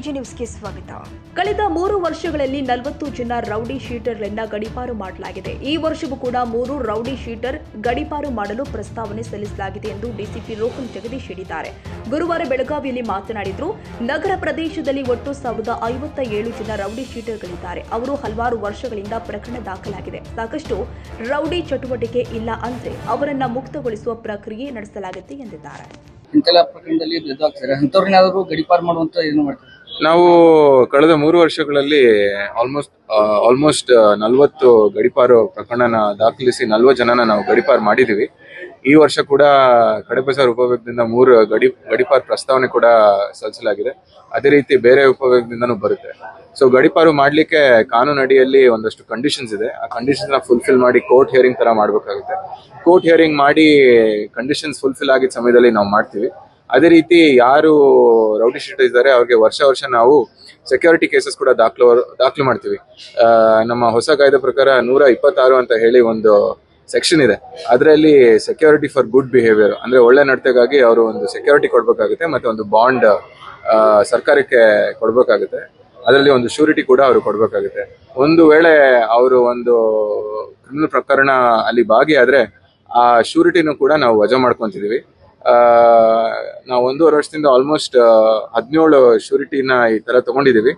AG ನ್ಯೂಸ್ಗೆ ಸ್ವಾಗತ. ಕಳೆದ 3 ವರ್ಷಗಳಲ್ಲಿ 40 ಜನ ರೌಡಿ ಶೀಟರ್ಗಳನ್ನ ಗಡೀಪಾರು ಮಾಡಲಾಗಿದೆ. ಈ ವರ್ಷವೂ ಕೂಡ 3 ರೌಡಿ ಶೀಟರ್ ಗಡೀಪಾರು ಮಾಡಲು ಪ್ರಸ್ತಾವನೆ ಸಲ್ಲಿಸಲಾಗಿದೆ ಎಂದು ಡಿಸಿಪಿ ರೋಹನ್ ಜಗದೀಶ್ ಹೇಳಿದ್ದಾರೆ. ಗುರುವಾರ ಬೆಳಗಾವಿಯಲ್ಲಿ ಮಾತನಾಡಿದರು. ನಗರ ಪ್ರದೇಶದಲ್ಲಿ ಒಟ್ಟು 1057 ಜನ ರೌಡಿ ಶೀಟರ್ಗಳಿದ್ದಾರೆ. ಅವರು ಹಲವಾರು ವರ್ಷಗಳಿಂದ ಪ್ರಕರಣ ದಾಖಲಾಗಿದೆ. ಸಾಕಷ್ಟು ರೌಡಿ ಚಟುವಟಿಕೆ ಇಲ್ಲ ಅಂದ್ರೆ ಅವರನ್ನ ಮುಕ್ತಗೊಳಿಸುವ ಪ್ರಕ್ರಿಯೆ ನಡೆಸಲಾಗುತ್ತೆ ಎಂದಿದ್ದಾರೆ. ಇಂತೆಲ್ಲ ಪ್ರಕರಣದಲ್ಲಿ ಅಂಥವ್ರನ್ನಾದರೂ ಗಡೀಪಾರು ಮಾಡುವಂತ ಏನು ಮಾಡ್ತಾರೆ? ನಾವು ಕಳೆದ 3 ವರ್ಷಗಳಲ್ಲಿ ಆಲ್ಮೋಸ್ಟ್ 40 ಗಡೀಪಾರು ಪ್ರಕರಣನ ದಾಖಲಿಸಿ 40 ಜನನ ನಾವು ಗಡೀಪಾರು ಮಾಡಿದೀವಿ. ಈ ವರ್ಷ ಕೂಡ ಕಡಪಸಾರ್ ಉಪವಿಭಾಗದಿಂದ 3 ಗಡೀಪಾರು ಪ್ರಸ್ತಾವನೆ ಕೂಡ ಸಲ್ಲಿಸಲಾಗಿದೆ. ಅದೇ ರೀತಿ ಬೇರೆ ಉಪವಿಭಾಗದಿಂದನೂ ಬರುತ್ತೆ. ಸೊ ಗಡೀಪಾರು ಮಾಡ್ಲಿಕ್ಕೆ ಕಾನೂನು ಅಡಿಯಲ್ಲಿ ಒಂದಷ್ಟು ಕಂಡೀಷನ್ಸ್ ಇದೆ. ಆ ಕಂಡೀಷನ್ಸ್ ನ ಫುಲ್ಫಿಲ್ ಮಾಡಿ ಕೋರ್ಟ್ ಹಿಯರಿಂಗ್ ತರ ಮಾಡ್ಬೇಕಾಗುತ್ತೆ. ಕೋರ್ಟ್ ಹಿಯರಿಂಗ್ ಮಾಡಿ ಕಂಡೀಷನ್ಸ್ ಫುಲ್ಫಿಲ್ ಆಗಿದ್ದ ಸಮಯದಲ್ಲಿ ನಾವು ಮಾಡ್ತೀವಿ. ಅದೇ ರೀತಿ ಯಾರು ರೌಡಿ ಶೀಟರ್ ಇದ್ದಾರೆ ಅವ್ರಿಗೆ ವರ್ಷ ನಾವು ಸೆಕ್ಯೂರಿಟಿ ಕೇಸಸ್ ಕೂಡ ದಾಖಲು ಮಾಡ್ತೀವಿ. ನಮ್ಮ ಹೊಸ ಕಾಯ್ದೆ ಪ್ರಕಾರ 126 ಅಂತ ಹೇಳಿ ಒಂದು ಸೆಕ್ಷನ್ ಇದೆ. ಅದರಲ್ಲಿ ಸೆಕ್ಯೂರಿಟಿ ಫಾರ್ ಗುಡ್ ಬಿಹೇವಿಯರ್ ಅಂದ್ರೆ ಒಳ್ಳೆ ನಡತೆಗಾಗಿ ಅವರು ಒಂದು ಸೆಕ್ಯೂರಿಟಿ ಕೊಡ್ಬೇಕಾಗುತ್ತೆ, ಮತ್ತೆ ಒಂದು ಬಾಂಡ್ ಸರ್ಕಾರಕ್ಕೆ ಕೊಡ್ಬೇಕಾಗುತ್ತೆ. ಅದರಲ್ಲಿ ಒಂದು ಶ್ಯೂರಿಟಿ ಕೂಡ ಅವರು ಕೊಡ್ಬೇಕಾಗುತ್ತೆ. ಒಂದು ವೇಳೆ ಅವರು ಒಂದು ಕ್ರಿಮಿನಲ್ ಪ್ರಕರಣ ಅಲ್ಲಿ ಭಾಗಿಯಾದ್ರೆ ಆ ಶ್ಯೂರಿಟಿನೂ ಕೂಡ ನಾವು ವಜಾ ಮಾಡ್ಕೊಂತಿದೀವಿ. ನಾವು 1.5 ವರ್ಷದಿಂದ ಆಲ್ಮೋಸ್ಟ್ 17 ಶ್ಯೂರಿಟಿನ ಈ ತರ ತಗೊಂಡಿದೀವಿ.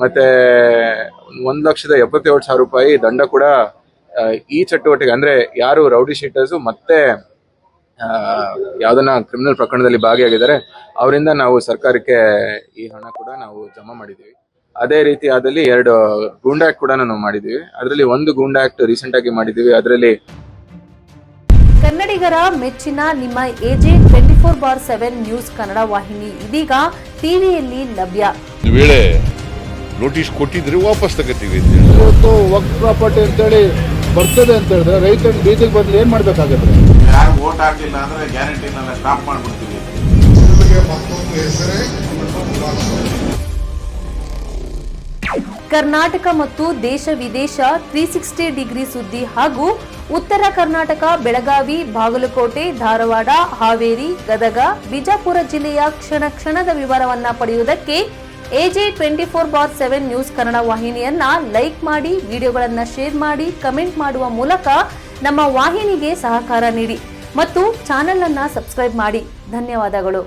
ಮತ್ತೆ 1,77,000 ರೂಪಾಯಿ ದಂಡ ಕೂಡ ಈ ಚಟುವಟಿಕೆ ಅಂದ್ರೆ ಯಾರು ರೌಡಿ ಶೀಟರ್ಸ್ ಮತ್ತೆ ಯಾವ್ದನ್ನ ಕ್ರಿಮಿನಲ್ ಪ್ರಕರಣದಲ್ಲಿ ಭಾಗಿಯಾಗಿದ್ದಾರೆ ಅವರಿಂದ ನಾವು ಸರ್ಕಾರಕ್ಕೆ ಈ ಹಣ ಕೂಡ ನಾವು ಜಮಾ ಮಾಡಿದೀವಿ. ಅದೇ ರೀತಿ ಆದಲ್ಲಿ 2 ಗೂಂಡಾ ಆಕ್ಟ್ ಕೂಡ ನಾವು ಮಾಡಿದೀವಿ. ಅದರಲ್ಲಿ ಒಂದು ಗೂಂಡಾ ಆಕ್ಟ್ ರೀಸೆಂಟ್ ಆಗಿ ಮಾಡಿದೀವಿ. ಅದರಲ್ಲಿ ಕನ್ನಡಿಗರ ಮೆಚ್ಚಿನ ನಿಮ್ಮ ಎಜೆ 24/7 ನ್ಯೂಸ್ ಕನ್ನಡ ವಾಹಿನಿ ಇದೀಗ ಟಿವಿಯಲ್ಲಿ ಲಭ್ಯ. ವೇಳೆ ನೋಟಿಸ್ ಕೊಟ್ಟಿದ್ರೆ ವಾಪಸ್ ತಗೋತೀವಿ. ಇವತ್ತು ವಕ್ಫ್ ಪ್ರಾಪರ್ಟಿ ಅಂತೇಳಿ ಬರ್ತದೆ ಅಂತ ಹೇಳಿದ್ರೆ ರೈತರು ಬೀದಿಗೆ ಬದಲು ಏನ್ ಮಾಡ್ಬೇಕಾಗತ್ತೆ? ಯಾರು ವೋಟ್ ಹಾಕಲಿಲ್ಲ ಅಂದ್ರೆ ಗ್ಯಾರಂಟಿನೆಲ್ಲ ಸ್ಟಾಪ್ ಮಾಡ್ಬಿಡ್ತೀವಿ. ಕರ್ನಾಟಕ ಮತ್ತು ದೇಶ ವಿದೇಶ 360 ಡಿಗ್ರಿ ಸುದ್ದಿ ಹಾಗೂ ಉತ್ತರ ಕರ್ನಾಟಕ ಬೆಳಗಾವಿ, ಬಾಗಲಕೋಟೆ, ಧಾರವಾಡ, ಹಾವೇರಿ, ಗದಗ, ಬಿಜಾಪುರ ಜಿಲ್ಲೆಯ ಕ್ಷಣದ ವಿವರವನ್ನ ಪಡೆಯುವುದಕ್ಕೆ ಎಜೆ 24/7 ನ್ಯೂಸ್ ಕನ್ನಡ ವಾಹಿನಿಯನ್ನ ಲೈಕ್ ಮಾಡಿ, ವಿಡಿಯೋಗಳನ್ನ ಶೇರ್ ಮಾಡಿ, ಕಮೆಂಟ್ ಮಾಡುವ ಮೂಲಕ ನಮ್ಮ ವಾಹಿನಿಗೆ ಸಹಕಾರ ನೀಡಿ ಮತ್ತು ಚಾನೆಲ್ ಅನ್ನ ಸಬ್ಸ್ಕ್ರೈಬ್ ಮಾಡಿ. ಧನ್ಯವಾದಗಳು.